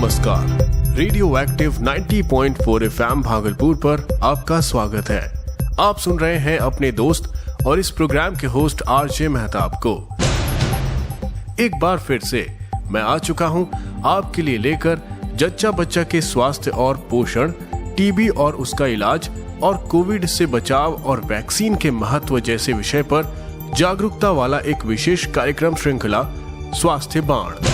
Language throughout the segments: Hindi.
नमस्कार, रेडियो एक्टिव 90.4 FM भागलपुर पर आपका स्वागत है। आप सुन रहे हैं अपने दोस्त और इस प्रोग्राम के होस्ट आरजे मेहताब को। एक बार फिर से मैं आ चुका हूं आपके लिए लेकर जच्चा बच्चा के स्वास्थ्य और पोषण, टीबी और उसका इलाज और कोविड से बचाव और वैक्सीन के महत्व जैसे विषय पर जागरूकता वाला एक विशेष कार्यक्रम श्रृंखला स्वास्थ्य बाण।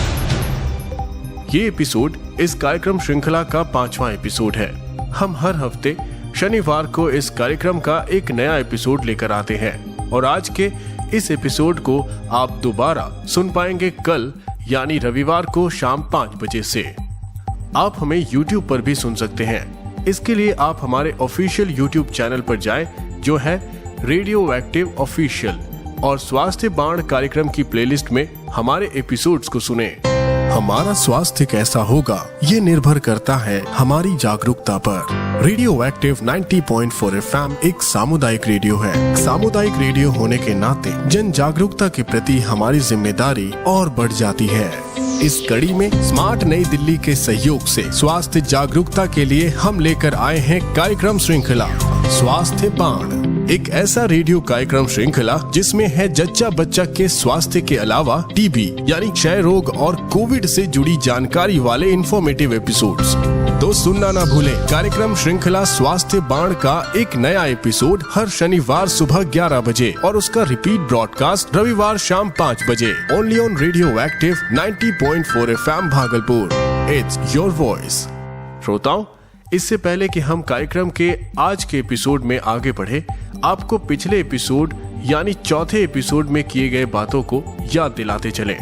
ये एपिसोड इस कार्यक्रम श्रृंखला का 5वां एपिसोड है। हम हर हफ्ते शनिवार को इस कार्यक्रम का एक नया एपिसोड लेकर आते हैं और आज के इस एपिसोड को आप दोबारा सुन पाएंगे कल यानी रविवार को शाम 5 बजे से। आप हमें YouTube पर भी सुन सकते हैं। इसके लिए आप हमारे ऑफिशियल YouTube चैनल पर जाएं, जो है रेडियो एक्टिव ऑफिशियल, और स्वास्थ्य बाण कार्यक्रम की प्लेलिस्ट में हमारे एपिसोड्स को सुने। हमारा स्वास्थ्य कैसा होगा ये निर्भर करता है हमारी जागरूकता पर। रेडियो एक्टिव 90.4 FM एक सामुदायिक रेडियो है। सामुदायिक रेडियो होने के नाते जन जागरूकता के प्रति हमारी जिम्मेदारी और बढ़ जाती है। इस कड़ी में स्मार्ट नई दिल्ली के सहयोग से स्वास्थ्य जागरूकता के लिए हम लेकर आए हैं कार्यक्रम श्रृंखला स्वास्थ्य बाण। एक ऐसा रेडियो कार्यक्रम श्रृंखला जिसमें है जच्चा बच्चा के स्वास्थ्य के अलावा टीबी यानी क्षय रोग और कोविड से जुड़ी जानकारी वाले इंफॉर्मेटिव एपिसोड्स। तो सुनना ना भूलें, कार्यक्रम श्रृंखला स्वास्थ्य बाण का एक नया एपिसोड हर शनिवार सुबह 11 बजे और उसका रिपीट ब्रॉडकास्ट रविवार शाम 5 बजे only on radio active 90.4 FM Bhagalpur. It's your voice. श्रोताओं, इससे पहले कि हम कार्यक्रम के आज के एपिसोड में आगे बढ़े, आपको पिछले एपिसोड यानी चौथे एपिसोड में किए गए बातों को याद दिलाते चले।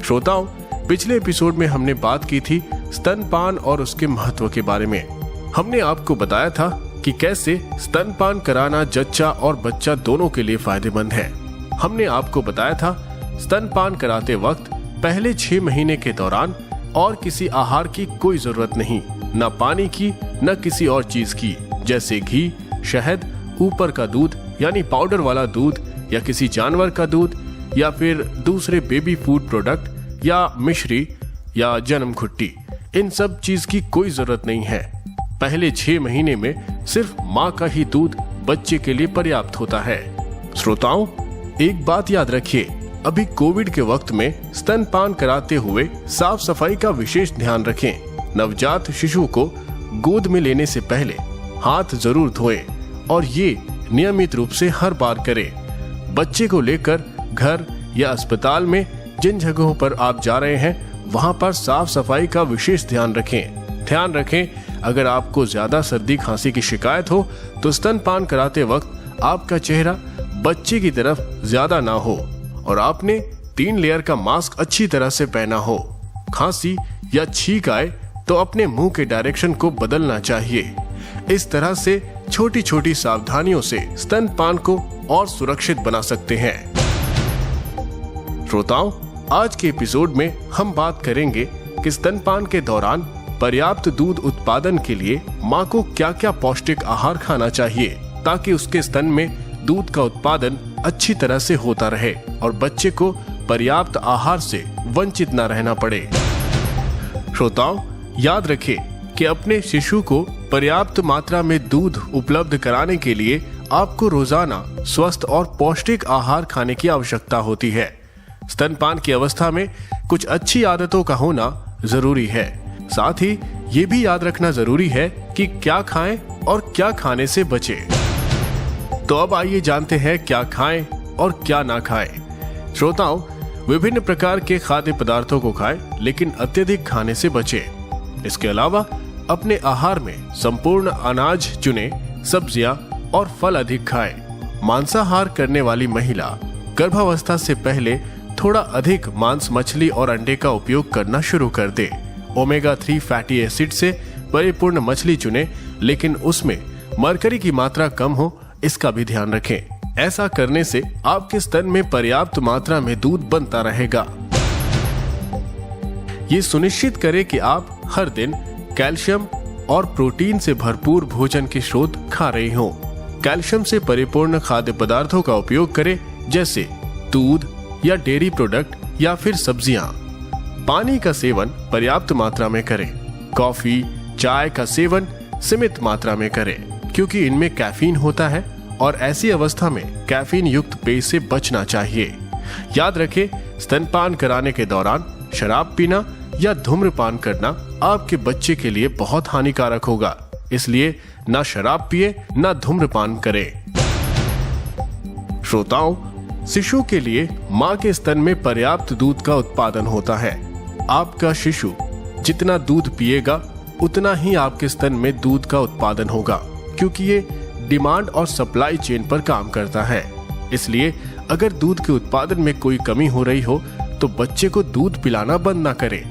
श्रोताओं, पिछले एपिसोड में हमने बात की थी स्तनपान और उसके महत्व के बारे में। हमने आपको बताया था कि कैसे स्तनपान कराना जच्चा और बच्चा दोनों के लिए फायदेमंद है। हमने आपको बताया था स्तनपान कराते वक्त पहले 6 महीने के दौरान और किसी आहार की कोई जरूरत नहीं, न पानी की न किसी और चीज की, जैसे घी, शहद, ऊपर का दूध यानी पाउडर वाला दूध या किसी जानवर का दूध या फिर दूसरे बेबी फूड प्रोडक्ट या मिश्री या जन्म घुट्टी। इन सब चीज की कोई जरूरत नहीं है। पहले 6 महीने में सिर्फ माँ का ही दूध बच्चे के लिए पर्याप्त होता है। श्रोताओं, एक बात याद रखिए, अभी कोविड के वक्त में स्तनपान कराते हुए साफ सफाई का विशेष ध्यान रखें। नवजात शिशु को गोद में लेने से पहले हाथ जरूर धोएं और ये नियमित रूप से हर बार करें। बच्चे को लेकर घर या अस्पताल में जिन जगहों पर आप जा रहे हैं वहां पर साफ सफाई का विशेष ध्यान रखें। अगर आपको ज्यादा सर्दी खांसी की शिकायत हो तो स्तनपान कराते वक्त आपका चेहरा बच्चे की तरफ ज्यादा ना हो और आपने 3 लेयर का मास्क अच्छी तरह से पहना हो। खांसी या छींक आए तो अपने मुंह के डायरेक्शन को बदलना चाहिए। इस तरह से छोटी छोटी सावधानियों से स्तनपान को और सुरक्षित बना सकते हैं। श्रोताओं, आज के एपिसोड में हम बात करेंगे कि स्तनपान के दौरान पर्याप्त दूध उत्पादन के लिए माँ को क्या क्या पौष्टिक आहार खाना चाहिए ताकि उसके स्तन में दूध का उत्पादन अच्छी तरह से होता रहे और बच्चे को पर्याप्त आहार से वंचित न रहना पड़े। श्रोताओं, याद रखें कि अपने शिशु को पर्याप्त मात्रा में दूध उपलब्ध कराने के लिए आपको रोजाना स्वस्थ और पौष्टिक आहार खाने की आवश्यकता होती है। स्तनपान की अवस्था में कुछ अच्छी आदतों का होना जरूरी है। साथ ही ये भी याद रखना जरूरी है कि क्या खाएं और क्या खाने से बचें। तो अब आइए जानते हैं क्या खाएं और क्या ना खाएं। श्रोताओं, विभिन्न प्रकार के खाद्य पदार्थों को खाएं, लेकिन अत्यधिक खाने से बचें। इसके अलावा अपने आहार में संपूर्ण अनाज चुने, सब्जियां और फल अधिक खाएं। मांसाहार करने वाली महिला गर्भावस्था से पहले थोड़ा अधिक मांस, मछली और अंडे का उपयोग करना शुरू कर दे। ओमेगा 3 फैटी एसिड से परिपूर्ण मछली चुने, लेकिन उसमें मरकरी की मात्रा कम हो, इसका भी ध्यान रखें। ऐसा करने से आपके स्तन में पर्याप्त मात्रा में दूध बनता रहेगा। ये सुनिश्चित करें कि आप हर दिन कैल्शियम और प्रोटीन से भरपूर भोजन के स्रोत खा रहे हो। कैल्शियम से परिपूर्ण खाद्य पदार्थों का उपयोग करें, जैसे दूध या डेयरी प्रोडक्ट या फिर सब्जियां। पानी का सेवन पर्याप्त मात्रा में करें। कॉफी, चाय का सेवन सीमित मात्रा में करें, क्योंकि इनमें कैफीन होता है और ऐसी अवस्था में कैफीन युक्त पेय से बचना चाहिए। याद रखें, स्तनपान कराने के दौरान शराब पीना या धूम्रपान करना आपके बच्चे के लिए बहुत हानिकारक होगा, इसलिए ना शराब पिए ना धूम्रपान करें। श्रोताओं, शिशु के लिए मां के स्तन में पर्याप्त दूध का उत्पादन होता है। आपका शिशु जितना दूध पिएगा उतना ही आपके स्तन में दूध का उत्पादन होगा, क्योंकि ये डिमांड और सप्लाई चेन पर काम करता है। इसलिए अगर दूध के उत्पादन में कोई कमी हो रही हो तो बच्चे को दूध पिलाना बंद ना करें,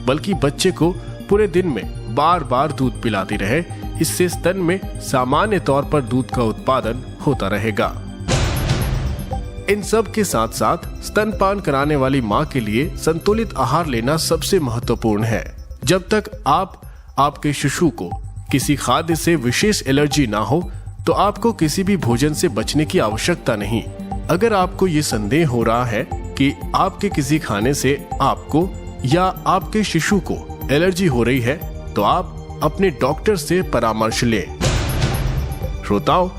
बल्कि बच्चे को पूरे दिन में बार बार दूध पिलाते रहे। इससे स्तन में सामान्य तौर पर दूध का उत्पादन होता रहेगा। इन सब के साथ साथ स्तनपान कराने वाली मां के लिए संतुलित आहार लेना सबसे महत्वपूर्ण है। जब तक आपके शिशु को किसी खाद्य से विशेष एलर्जी ना हो तो आपको किसी भी भोजन से बचने की आवश्यकता नहीं। अगर आपको ये संदेह हो रहा है कि आपके किसी खाने से आपको या आपके शिशु को एलर्जी हो रही है तो आप अपने डॉक्टर से परामर्श लें। श्रोताओं,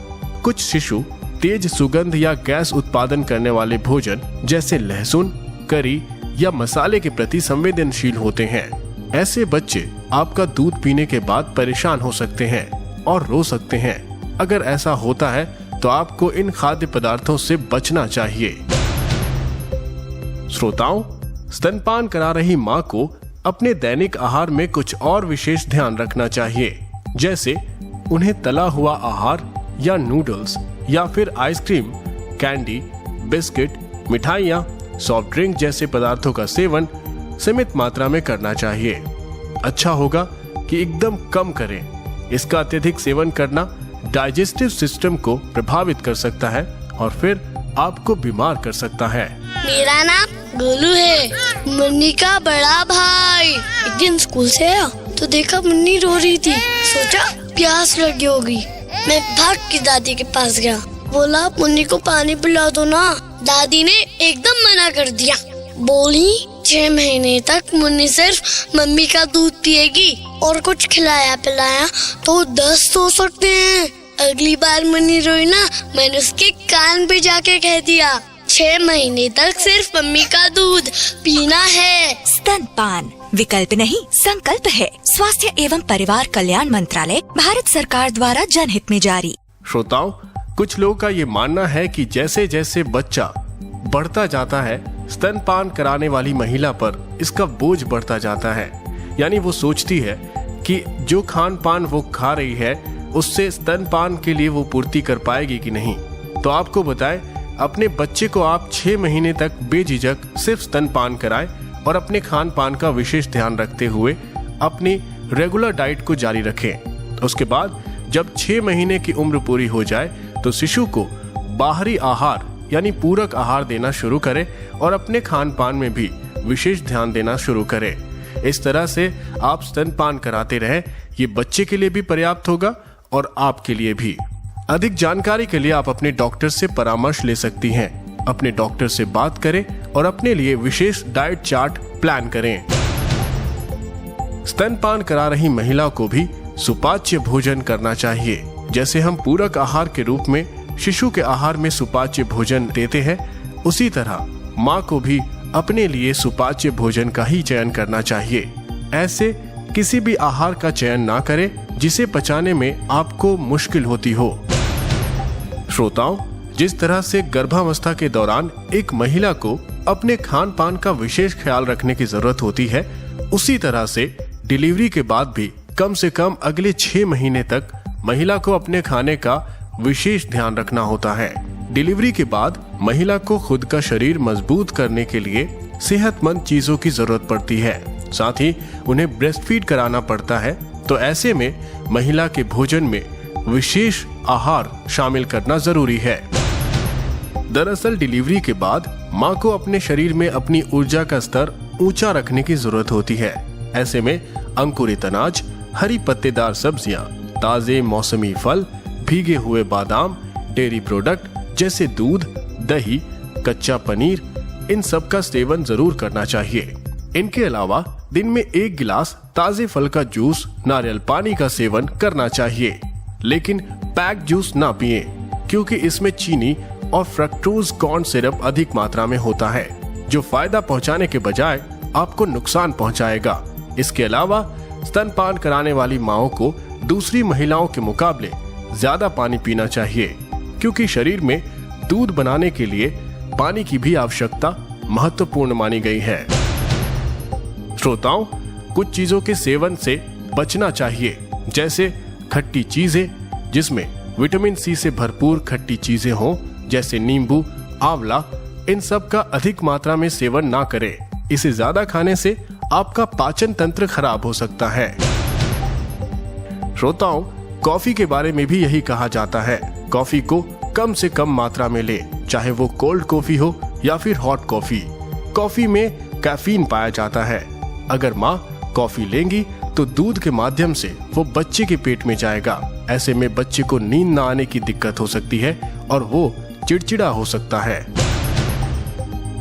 कुछ शिशु तेज सुगंध या गैस उत्पादन करने वाले भोजन जैसे लहसुन, करी या मसाले के प्रति संवेदनशील होते हैं। ऐसे बच्चे आपका दूध पीने के बाद परेशान हो सकते हैं और रो सकते हैं। अगर ऐसा होता है तो आपको इन खाद्य पदार्थों से बचना चाहिए। श्रोताओं, स्तनपान करा रही मां को अपने दैनिक आहार में कुछ और विशेष ध्यान रखना चाहिए, जैसे उन्हें तला हुआ आहार या नूडल्स या फिर आइसक्रीम, कैंडी, बिस्किट, मिठाइयाँ, सॉफ्ट ड्रिंक जैसे पदार्थों का सेवन सीमित मात्रा में करना चाहिए। अच्छा होगा कि एकदम कम करें। इसका अत्यधिक सेवन करना डाइजेस्टिव सिस्टम को प्रभावित कर सकता है और फिर आपको बीमार कर सकता है। मेरा नाम गोलू है, मुन्नी का बड़ा भाई। एक दिन स्कूल से आया तो देखा मुन्नी रो रही थी। सोचा प्यास लगी होगी। मैं भाग के दादी के पास गया, बोला मुन्नी को पानी पिला दो ना। दादी ने एकदम मना कर दिया, बोली 6 महीने तक मुन्नी सिर्फ मम्मी का दूध पिएगी और कुछ खिलाया पिलाया तो 10 हो सकते हैं। अगली बार मुन्नी रोई ना, मैंने उसके कान पे जाके कह दिया 6 महीने तक सिर्फ मम्मी का दूध पीना है। स्तनपान विकल्प नहीं संकल्प है। स्वास्थ्य एवं परिवार कल्याण मंत्रालय, भारत सरकार द्वारा जनहित में जारी। श्रोताओं, कुछ लोगों का ये मानना है कि जैसे जैसे बच्चा बढ़ता जाता है, स्तनपान कराने वाली महिला पर इसका बोझ बढ़ता जाता है। यानी वो सोचती है कि जो खान पान वो खा रही है उससे स्तनपान के लिए वो पूर्ति कर पाएगी कि नहीं। तो आपको बताएं, अपने बच्चे को आप 6 महीने तक बेझिझक सिर्फ स्तनपान कराएं और अपने खान पान का विशेष ध्यान रखते हुए अपनी रेगुलर डाइट को जारी रखें। उसके बाद जब 6 महीने की उम्र पूरी हो जाए तो शिशु को बाहरी आहार यानी पूरक आहार देना शुरू करें और अपने खान पान में भी विशेष ध्यान देना शुरू करें। इस तरह से आप स्तनपान कराते रहे, ये बच्चे के लिए भी पर्याप्त होगा और आपके लिए भी। अधिक जानकारी के लिए आप अपने डॉक्टर से परामर्श ले सकती हैं। अपने डॉक्टर से बात करें और अपने लिए विशेष डाइट चार्ट प्लान करें। स्तनपान करा रही महिला को भी सुपाच्य भोजन करना चाहिए। जैसे हम पूरक आहार के रूप में शिशु के आहार में सुपाच्य भोजन देते हैं, उसी तरह माँ को भी अपने लिए सुपाच्य भोजन का ही चयन करना चाहिए। ऐसे किसी भी आहार का चयन ना करें जिसे पचाने में आपको मुश्किल होती हो। श्रोताओं, जिस तरह से गर्भावस्था के दौरान एक महिला को अपने खान पान का विशेष ख्याल रखने की जरूरत होती है, उसी तरह से डिलीवरी के बाद भी कम से कम अगले 6 महीने तक महिला को अपने खाने का विशेष ध्यान रखना होता है। डिलीवरी के बाद महिला को खुद का शरीर मजबूत करने के लिए सेहतमंद चीजों की जरूरत पड़ती है। साथ ही उन्हें ब्रेस्ट फीड कराना पड़ता है। तो ऐसे में महिला के भोजन में विशेष आहार शामिल करना जरूरी है। दरअसल डिलीवरी के बाद माँ को अपने शरीर में अपनी ऊर्जा का स्तर ऊंचा रखने की जरूरत होती है। ऐसे में अंकुरित अनाज, हरी पत्तेदार सब्जियां, ताजे मौसमी फल, भीगे हुए बादाम, डेयरी प्रोडक्ट जैसे दूध, दही, कच्चा पनीर, इन सब का सेवन जरूर करना चाहिए। इनके अलावा दिन में 1 गिलास ताजे फल का जूस, नारियल पानी का सेवन करना चाहिए, लेकिन पैक जूस ना पिए, क्योंकि इसमें चीनी और फ्रक्टोज कॉर्न सिरप अधिक मात्रा में होता है, जो फायदा पहुंचाने के बजाय आपको नुकसान पहुंचाएगा। इसके अलावा स्तनपान कराने वाली माओं को दूसरी महिलाओं के मुकाबले ज्यादा पानी पीना चाहिए, क्योंकि शरीर में दूध बनाने के लिए पानी की भी आवश्यकता महत्वपूर्ण मानी गई है। श्रोताओं, कुछ चीजों के सेवन से बचना चाहिए, जैसे खट्टी चीजें, जिसमें विटामिन सी से भरपूर खट्टी चीजें हों, जैसे नींबू, आंवला, इन सब का अधिक मात्रा में सेवन ना करें। इसे ज्यादा खाने से आपका पाचन तंत्र खराब हो सकता है। श्रोताओं, कॉफी के बारे में भी यही कहा जाता है। कॉफी को कम से कम मात्रा में ले, चाहे वो कोल्ड कॉफी हो या फिर हॉट कॉफी। कॉफी में कैफीन पाया जाता है। अगर माँ कॉफी लेंगी तो दूध के माध्यम से वो बच्चे के पेट में जाएगा। ऐसे में बच्चे को नींद न आने की दिक्कत हो सकती है और वो चिड़चिड़ा हो सकता है।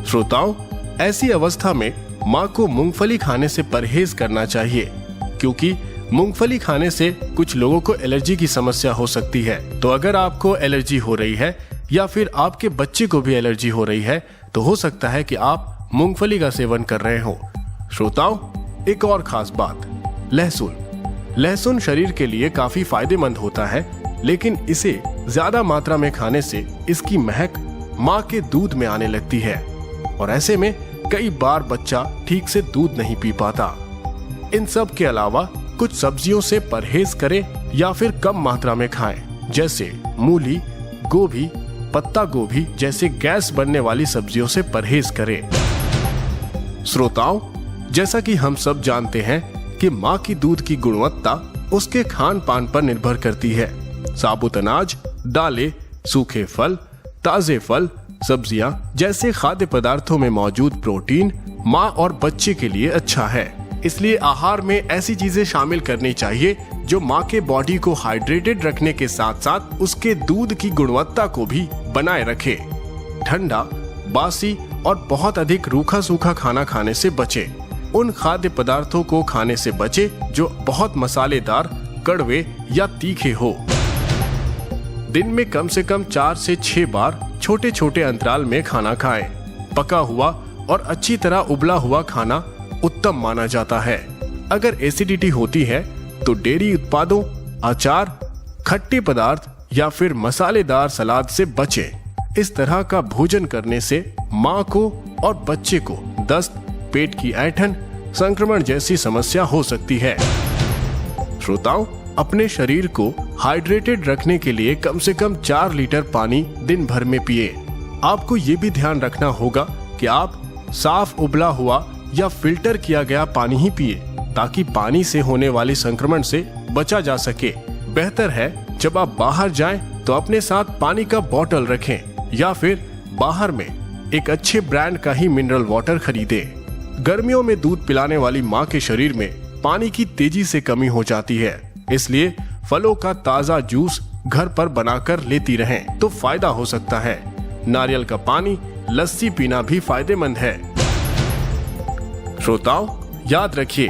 श्रोताओं, ऐसी अवस्था में माँ को मूंगफली खाने से परहेज करना चाहिए, क्योंकि मूंगफली खाने से कुछ लोगों को एलर्जी की समस्या हो सकती है। तो अगर आपको एलर्जी हो रही है या फिर आपके बच्चे को भी एलर्जी हो रही है, तो हो सकता है कि आप मूंगफली का सेवन कर रहे हो। श्रोताओं, एक और खास बात, लहसुन शरीर के लिए काफी फायदेमंद होता है, लेकिन इसे ज्यादा मात्रा में खाने से इसकी महक माँ के दूध में आने लगती है और ऐसे में कई बार बच्चा ठीक से दूध नहीं पी पाता। इन सब के अलावा कुछ सब्जियों से परहेज करें या फिर कम मात्रा में खाएं, जैसे मूली, गोभी, पत्ता गोभी जैसे गैस बनने वाली सब्जियों से परहेज करें। श्रोताओं, जैसा कि हम सब जानते हैं कि माँ की दूध की गुणवत्ता उसके खान पान पर निर्भर करती है। साबुत अनाज, दालें, सूखे फल, ताजे फल, सब्जियां जैसे खाद्य पदार्थों में मौजूद प्रोटीन माँ और बच्चे के लिए अच्छा है। इसलिए आहार में ऐसी चीजें शामिल करनी चाहिए जो माँ के बॉडी को हाइड्रेटेड रखने के साथ साथ उसके दूध की गुणवत्ता को भी बनाए रखे। ठंडा, बासी और बहुत अधिक रूखा सूखा खाना खाने से बचे। उन खाद्य पदार्थों को खाने से बचे जो बहुत मसालेदार, कड़वे या तीखे हो। दिन में कम से कम 4 से 6 बार छोटे छोटे अंतराल में खाना खाएं। पका हुआ और अच्छी तरह उबला हुआ खाना उत्तम माना जाता है। अगर एसिडिटी होती है तो डेयरी उत्पादों, अचार, खट्टे पदार्थ या फिर मसालेदार सलाद से बचें। इस तरह का भोजन करने से माँ को और बच्चे को दस्त, पेट की ऐंठन, संक्रमण जैसी समस्या हो सकती है। श्रोताओं, अपने शरीर को हाइड्रेटेड रखने के लिए कम से कम 4 लीटर पानी दिन भर में पिए। आपको ये भी ध्यान रखना होगा कि आप साफ उबला हुआ या फिल्टर किया गया पानी ही पिए, ताकि पानी से होने वाले संक्रमण से बचा जा सके। बेहतर है जब आप बाहर जाएं तो अपने साथ पानी का बोतल रखें या फिर बाहर में एक अच्छे ब्रांड का ही मिनरल वाटर खरीदें। गर्मियों में दूध पिलाने वाली माँ के शरीर में पानी की तेजी से कमी हो जाती है, इसलिए फलों का ताजा जूस घर पर बनाकर लेती रहें तो फायदा हो सकता है। नारियल का पानी, लस्सी पीना भी फायदेमंद है। श्रोताओं, याद रखिए,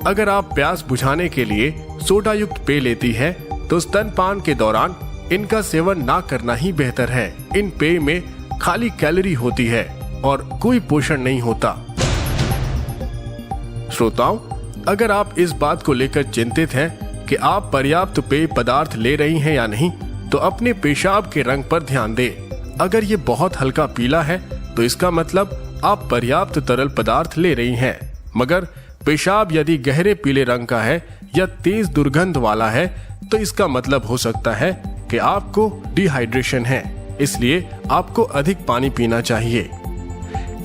अगर आप प्यास बुझाने के लिए सोडा युक्त पेय लेती है तो स्तनपान के दौरान इनका सेवन ना करना ही बेहतर है। इन पेय में खाली कैलोरी होती है और कोई पोषण नहीं होता। श्रोताओं, अगर आप इस बात को लेकर चिंतित हैं कि आप पर्याप्त पेय पदार्थ ले रही हैं या नहीं, तो अपने पेशाब के रंग पर ध्यान दें। अगर ये बहुत हल्का पीला है तो इसका मतलब आप पर्याप्त तरल पदार्थ ले रही हैं, मगर पेशाब यदि गहरे पीले रंग का है या तेज दुर्गंध वाला है तो इसका मतलब हो सकता है कि आपको डिहाइड्रेशन है। इसलिए आपको अधिक पानी पीना चाहिए।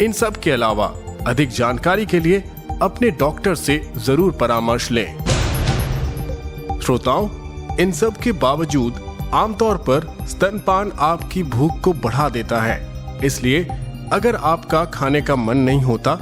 इन सब के अलावा अधिक जानकारी के लिए अपने डॉक्टर से जरूर परामर्श लें। श्रोताओं, इन सब के बावजूद आमतौर पर स्तनपान आपकी भूख को बढ़ा देता है। इसलिए अगर आपका खाने का मन नहीं होता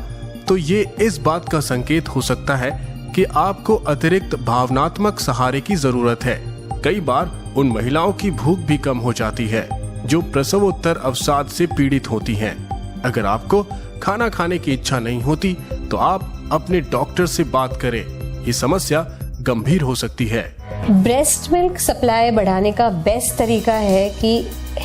तो ये इस बात का संकेत हो सकता है कि आपको अतिरिक्त भावनात्मक सहारे की जरूरत है। कई बार उन महिलाओं की भूख भी कम हो जाती है जो प्रसवोत्तर अवसाद से पीड़ित होती हैं। अगर आपको खाना खाने की इच्छा नहीं होती तो आप अपने डॉक्टर से बात करें, ये समस्या गंभीर हो सकती है। ब्रेस्ट मिल्क सप्लाई बढ़ाने का बेस्ट तरीका है कि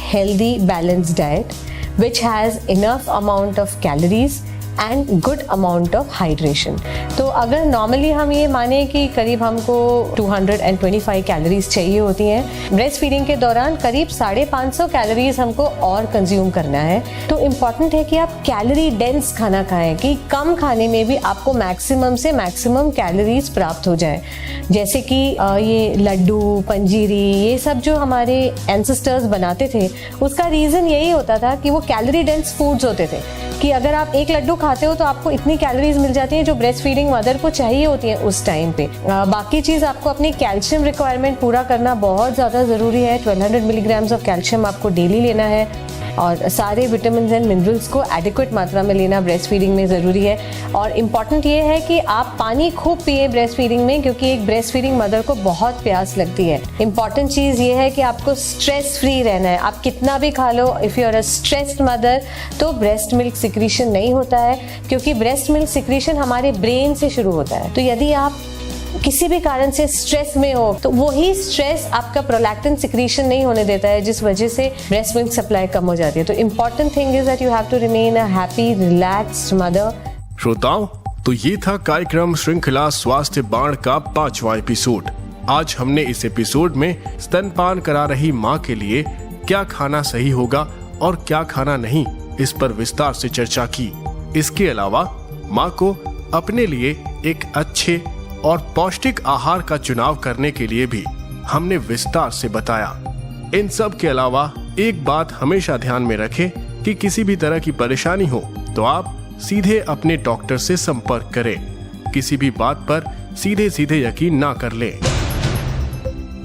healthy balanced diet which has enough amount of calories and good amount of hydration. तो अगर नॉर्मली हम ये माने कि करीब हमको 225 कैलोरीज चाहिए होती हैं, ब्रेस्ट फीडिंग के दौरान करीब 550 कैलोरीज हमको और कंज्यूम करना है। तो इम्पॉर्टेंट है कि आप कैलोरी डेंस खाना खाएं, कि कम खाने में भी आपको मैक्सिमम से मैक्सिमम कैलोरीज प्राप्त हो जाए। जैसे कि ये लड्डू, पंजीरी, ये सब जो हमारे एंसेस्टर्स बनाते थे, उसका रीज़न यही होता था कि वो कैलोरी डेंस फूड्स होते थे, कि अगर आप एक लड्डू खाते हो तो आपको इतनी कैलोरीज मिल जाती हैं जो ब्रेस्ट फीडिंग मदर को चाहिए होती हैं उस टाइम पे। बाकी चीज़ आपको अपनी कैल्शियम रिक्वायरमेंट पूरा करना बहुत ज़्यादा ज़रूरी है। 1200 मिलीग्राम्स ऑफ कैल्शियम आपको डेली लेना है और सारे विटामिन एंड मिनरल्स को एडिक्वेट मात्रा में लेना ब्रेस्ट फीडिंग में ज़रूरी है। और इम्पॉर्टेंट ये है कि आप पानी खूब पिए ब्रेस्ट फीडिंग में, क्योंकि एक ब्रेस्ट फीडिंग मदर को बहुत प्यास लगती है। इम्पॉर्टेंट चीज़ ये है कि आपको स्ट्रेस फ्री रहना है। आप कितना भी खा लो, if you are a stressed mother, तो ब्रेस्ट मिल्क सिक्रीशन नहीं होता है, क्योंकि ब्रेस्ट मिल्क सिक्रीशन हमारे ब्रेन से शुरू होता है। तो यदि आप किसी भी कारण से स्ट्रेस में हो तो वही स्ट्रेस आपका प्रोलैक्टिन सिक्रीशन नहीं होने देता है, जिस वजह से ब्रेस्ट मिल्क सप्लाई कम हो जाती है। तो important thing is that you have to remain a happy relaxed mother. श्रोताओं, तो ये था कार्यक्रम श्रृंखला स्वास्थ्य बाण का 5वां एपिसोड। आज हमने इस एपिसोड में स्तनपान करा रही माँ के लिए क्या खाना सही होगा और क्या खाना नहीं, इस पर विस्तार से चर्चा की। इसके अलावा माँ को अपने लिए एक अच्छे और पौष्टिक आहार का चुनाव करने के लिए भी हमने विस्तार से बताया। इन सब के अलावा एक बात हमेशा ध्यान में रखें कि किसी भी तरह की परेशानी हो तो आप सीधे अपने डॉक्टर से संपर्क करें। किसी भी बात पर सीधे सीधे यकीन ना कर लें।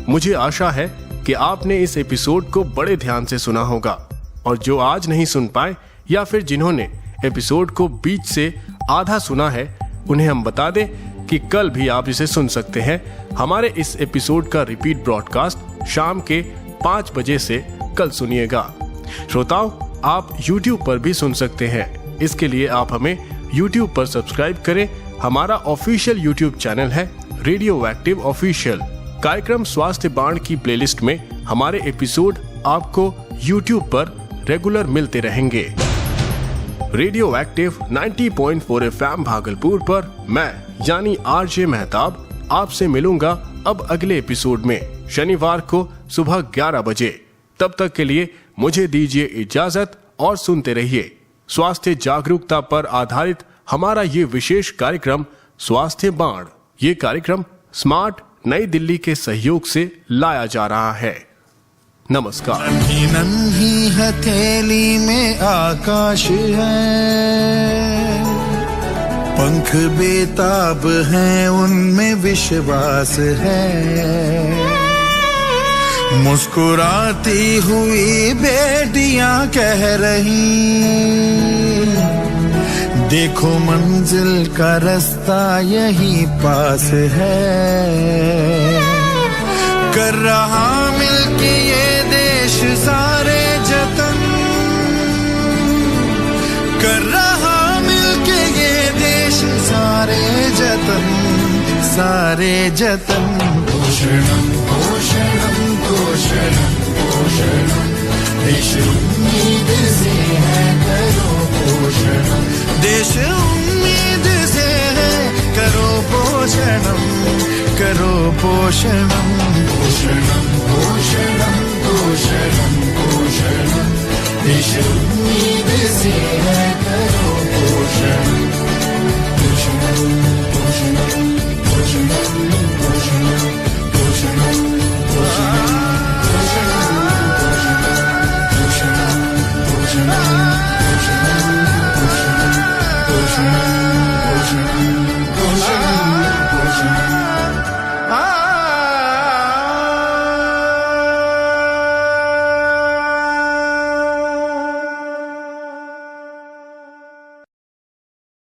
मुझे आशा है कि आपने इस एपिसोड को बड़े ध्यान से सुना होगा, और जो आज नहीं सुन पाए या फिर जिन्होंने एपिसोड को बीच से आधा सुना है, उन्हें हम बता दें कि कल भी आप इसे सुन सकते हैं। हमारे इस एपिसोड का रिपीट ब्रॉडकास्ट शाम के 5 बजे से कल सुनिएगा। श्रोताओं, आप YouTube पर भी सुन सकते हैं। इसके लिए आप हमें YouTube पर सब्सक्राइब करें। हमारा ऑफिशियल YouTube चैनल है रेडियो एक्टिव ऑफिशियल। कार्यक्रम स्वास्थ्य बाण की प्लेलिस्ट में हमारे एपिसोड आपको YouTube पर रेगुलर मिलते रहेंगे। रेडियो एक्टिव 90.4 FM भागलपुर पर मैं यानी आरजे मेहताब आपसे मिलूंगा अब अगले एपिसोड में शनिवार को सुबह 11 बजे। तब तक के लिए मुझे दीजिए इजाजत और सुनते रहिए स्वास्थ्य जागरूकता पर आधारित हमारा ये विशेष कार्यक्रम स्वास्थ्य बाण। ये कार्यक्रम स्मार्ट नई दिल्ली के सहयोग से लाया जा रहा है। नमस्कार। नन्ही नन्ही हथेली में आकाश है, पंख बेताब हैं उनमें विश्वास है। मुस्कुराती हुई बेटियां कह रही, देखो मंजिल का रास्ता यही पास है। कर रहा मिलके ये देश सारे जतन, कर रहा मिलके ये देश सारे जतन, सारे जतन। पोषणम पोषणम पोषणम पोषणम, देश उम्मीद से है करो पोषणम, देश उम्मीद से है करो पोषणम, करो पोषणम। पोषणम पोषणम पोषणम पोषणम, देश उम्मीद से है